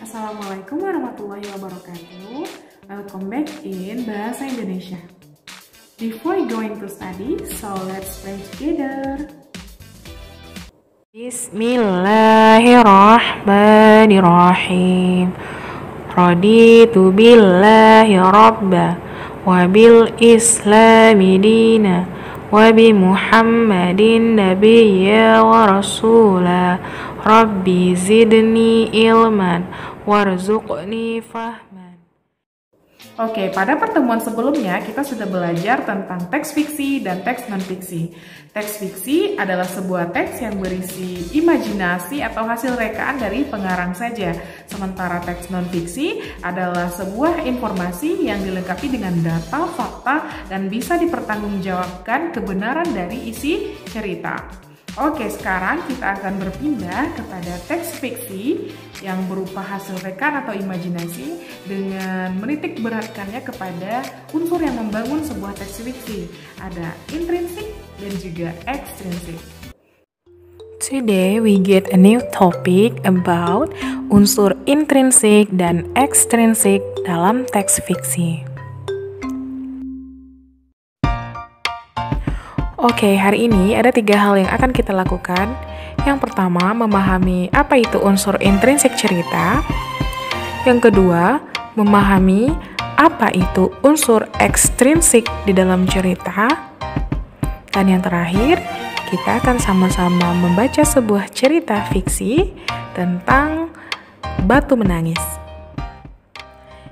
Assalamualaikum warahmatullahi wabarakatuh. Welcome back in Bahasa Indonesia. Before going to study, so let's pray together. Bismillahirrahmanirrahim. Raditu billahi rabba wa bil islami dina wa bi Muhammadin nabiyya wa rasula. Rabbi zidni ilman warzuqni fahman. Oke, pada pertemuan sebelumnya kita sudah belajar tentang teks fiksi dan teks non-fiksi. Teks fiksi adalah sebuah teks yang berisi imajinasi atau hasil rekaan dari pengarang saja. Sementara teks non-fiksi adalah sebuah informasi yang dilengkapi dengan data, fakta, dan bisa dipertanggungjawabkan kebenaran dari isi cerita. Oke, sekarang kita akan berpindah kepada teks fiksi yang berupa hasil rekan atau imajinasi dengan menitik beratkannya kepada unsur yang membangun sebuah teks fiksi. Ada intrinsik dan juga ekstrinsik. Today we get a new topic about unsur intrinsik dan ekstrinsik dalam teks fiksi. Oke, hari ini ada 3 hal yang akan kita lakukan. Yang pertama, memahami apa itu unsur intrinsik cerita. Yang kedua, memahami apa itu unsur ekstrinsik di dalam cerita. Dan yang terakhir, kita akan sama-sama membaca sebuah cerita fiksi tentang batu menangis.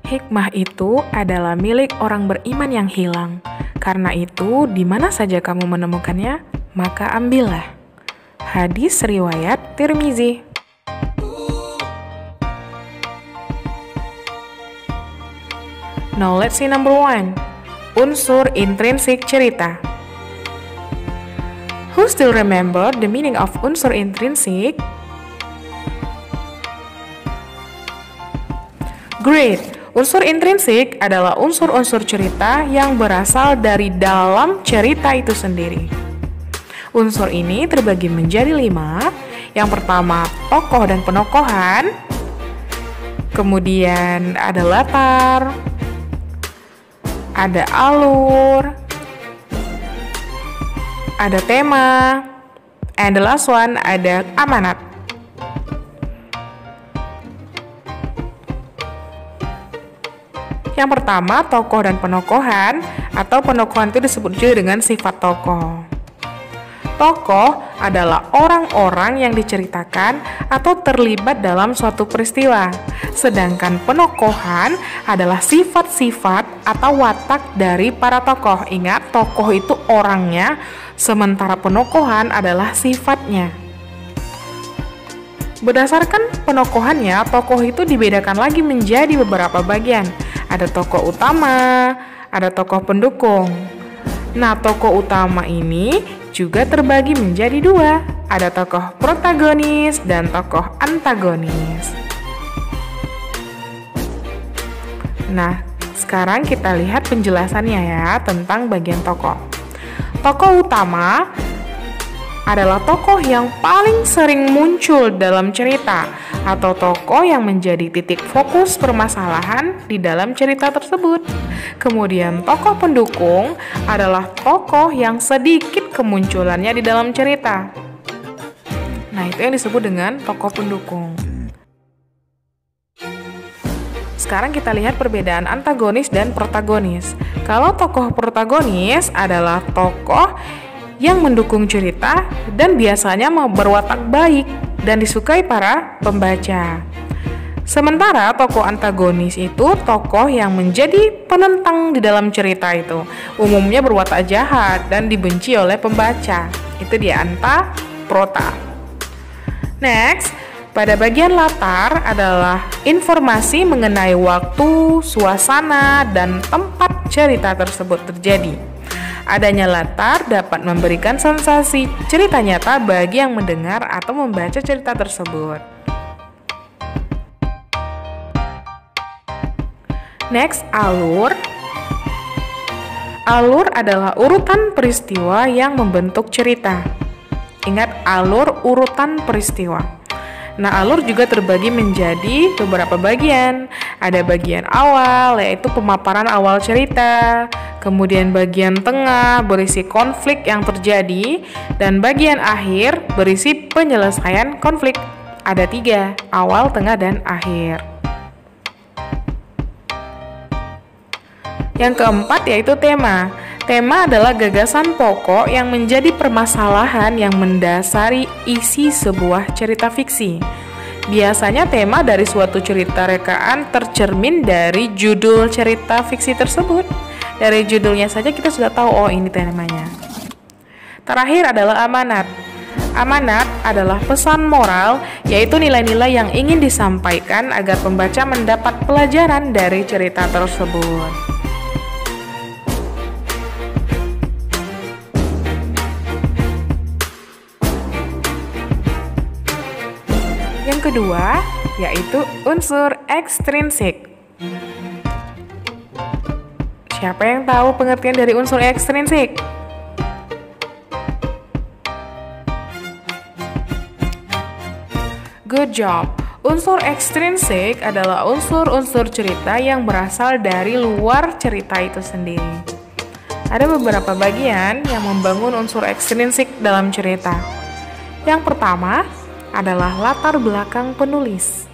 Hikmah itu adalah milik orang beriman yang hilang. Karena itu, di mana saja kamu menemukannya, maka ambillah. Hadis riwayat Tirmizi. Now let's see number 1. Unsur intrinsik cerita. Who still remember the meaning of unsur intrinsik? Great! Unsur intrinsik adalah unsur-unsur cerita yang berasal dari dalam cerita itu sendiri. Unsur ini terbagi menjadi 5. Yang pertama, tokoh dan penokohan. Kemudian ada latar, ada alur, ada tema, and the last one ada amanat. Yang pertama, tokoh dan penokohan, atau penokohan itu disebut juga dengan sifat tokoh. Tokoh adalah orang-orang yang diceritakan atau terlibat dalam suatu peristiwa. Sedangkan penokohan adalah sifat-sifat atau watak dari para tokoh. Ingat, tokoh itu orangnya, sementara penokohan adalah sifatnya. Berdasarkan penokohannya, tokoh itu dibedakan lagi menjadi beberapa bagian. Ada tokoh utama, ada tokoh pendukung. Nah, tokoh utama ini juga terbagi menjadi 2. Ada tokoh protagonis dan tokoh antagonis. Nah, sekarang kita lihat penjelasannya ya tentang bagian tokoh. Tokoh utama adalah tokoh yang paling sering muncul dalam cerita atau tokoh yang menjadi titik fokus permasalahan di dalam cerita tersebut. Kemudian tokoh pendukung adalah tokoh yang sedikit kemunculannya di dalam cerita. Nah, itu yang disebut dengan tokoh pendukung. Sekarang kita lihat perbedaan antagonis dan protagonis. Kalau tokoh protagonis adalah tokoh yang mendukung cerita dan biasanya berwatak baik dan disukai para pembaca. Sementara tokoh antagonis itu tokoh yang menjadi penentang di dalam cerita itu. Umumnya berwatak jahat dan dibenci oleh pembaca. Itu dia prota. Next, pada bagian latar adalah informasi mengenai waktu, suasana, dan tempat cerita tersebut terjadi. Adanya latar dapat memberikan sensasi cerita nyata bagi yang mendengar atau membaca cerita tersebut. Next, alur. Alur adalah urutan peristiwa yang membentuk cerita. Ingat, alur urutan peristiwa. Nah, alur juga terbagi menjadi beberapa bagian. Ada bagian awal, yaitu pemaparan awal cerita. Kemudian bagian tengah berisi konflik yang terjadi. Dan bagian akhir berisi penyelesaian konflik. Ada 3, awal, tengah, dan akhir. Yang keempat yaitu tema. Tema adalah gagasan pokok yang menjadi permasalahan yang mendasari isi sebuah cerita fiksi. Biasanya tema dari suatu cerita rekaan tercermin dari judul cerita fiksi tersebut. Dari judulnya saja kita sudah tahu, oh ini temanya. Terakhir adalah amanat. Amanat adalah pesan moral, yaitu nilai-nilai yang ingin disampaikan agar pembaca mendapat pelajaran dari cerita tersebut. Yang kedua, yaitu unsur ekstrinsik. Siapa yang tahu pengertian dari unsur ekstrinsik? Good job. Unsur ekstrinsik adalah unsur-unsur cerita yang berasal dari luar cerita itu sendiri. Ada beberapa bagian yang membangun unsur ekstrinsik dalam cerita. Yang pertama adalah latar belakang penulis.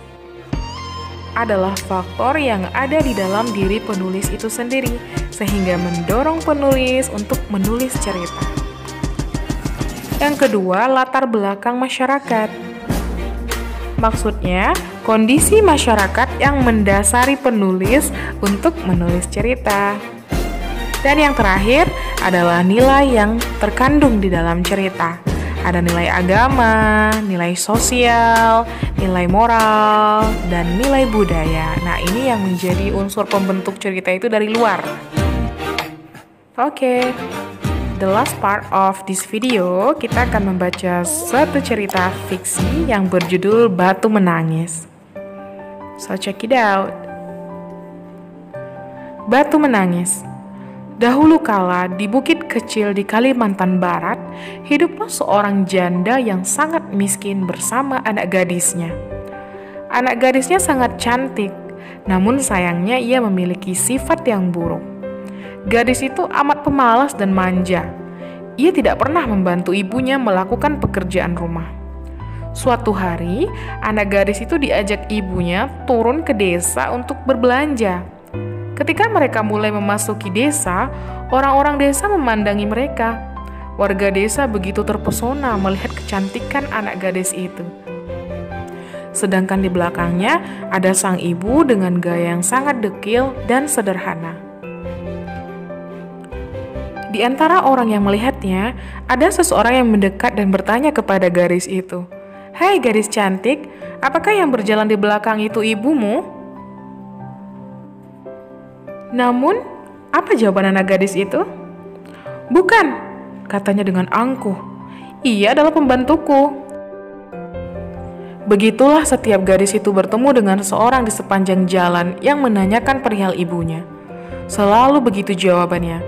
Adalah faktor yang ada di dalam diri penulis itu sendiri, sehingga mendorong penulis untuk menulis cerita. Yang kedua, latar belakang masyarakat. Maksudnya, kondisi masyarakat yang mendasari penulis untuk menulis cerita. Dan yang terakhir adalah nilai yang terkandung di dalam cerita. Ada nilai agama, nilai sosial, nilai moral, dan nilai budaya. Nah, ini yang menjadi unsur pembentuk cerita itu dari luar. Oke, the last part of this video, kita akan membaca suatu cerita fiksi yang berjudul Batu Menangis. So, check it out. Batu Menangis. Dahulu kala, di bukit kecil di Kalimantan Barat, hiduplah seorang janda yang sangat miskin bersama anak gadisnya. Anak gadisnya sangat cantik, namun sayangnya ia memiliki sifat yang buruk. Gadis itu amat pemalas dan manja. Ia tidak pernah membantu ibunya melakukan pekerjaan rumah. Suatu hari, anak gadis itu diajak ibunya turun ke desa untuk berbelanja. Ketika mereka mulai memasuki desa, orang-orang desa memandangi mereka. Warga desa begitu terpesona melihat kecantikan anak gadis itu. Sedangkan di belakangnya ada sang ibu dengan gaya yang sangat dekil dan sederhana. Di antara orang yang melihatnya, ada seseorang yang mendekat dan bertanya kepada gadis itu, "Hai gadis cantik, apakah yang berjalan di belakang itu ibumu?" Namun, apa jawaban anak gadis itu? "Bukan," katanya dengan angkuh. "Ia adalah pembantuku." Begitulah setiap gadis itu bertemu dengan seorang di sepanjang jalan yang menanyakan perihal ibunya. Selalu begitu jawabannya.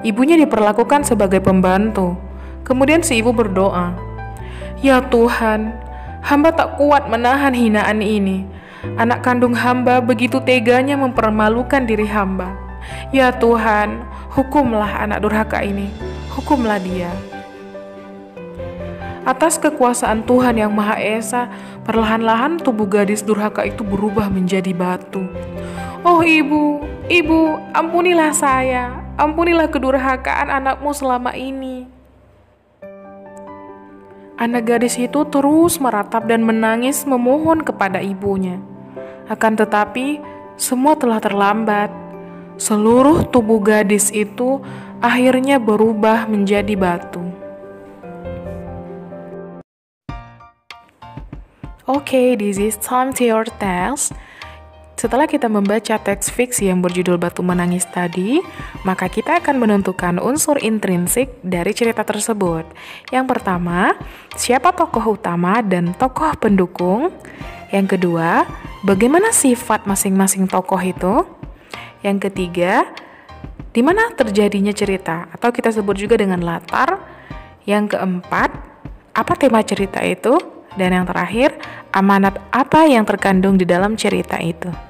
Ibunya diperlakukan sebagai pembantu. Kemudian si ibu berdoa, "Ya Tuhan, hamba tak kuat menahan hinaan ini. Anak kandung hamba begitu teganya mempermalukan diri hamba. Ya Tuhan, hukumlah anak durhaka ini, hukumlah dia." Atas kekuasaan Tuhan yang Maha Esa, perlahan-lahan tubuh gadis durhaka itu berubah menjadi batu. "Oh ibu, ibu, ampunilah saya, ampunilah kedurhakaan anakmu selama ini." Anak gadis itu terus meratap dan menangis memohon kepada ibunya. Akan tetapi, semua telah terlambat. Seluruh tubuh gadis itu akhirnya berubah menjadi batu. Oke, this is time to your test. Setelah kita membaca teks fiksi yang berjudul Batu Menangis tadi, maka kita akan menentukan unsur intrinsik dari cerita tersebut. Yang pertama, siapa tokoh utama dan tokoh pendukung? Yang kedua, bagaimana sifat masing-masing tokoh itu? Yang ketiga, di mana terjadinya cerita atau kita sebut juga dengan latar? Yang keempat, apa tema cerita itu? Dan yang terakhir, amanat apa yang terkandung di dalam cerita itu.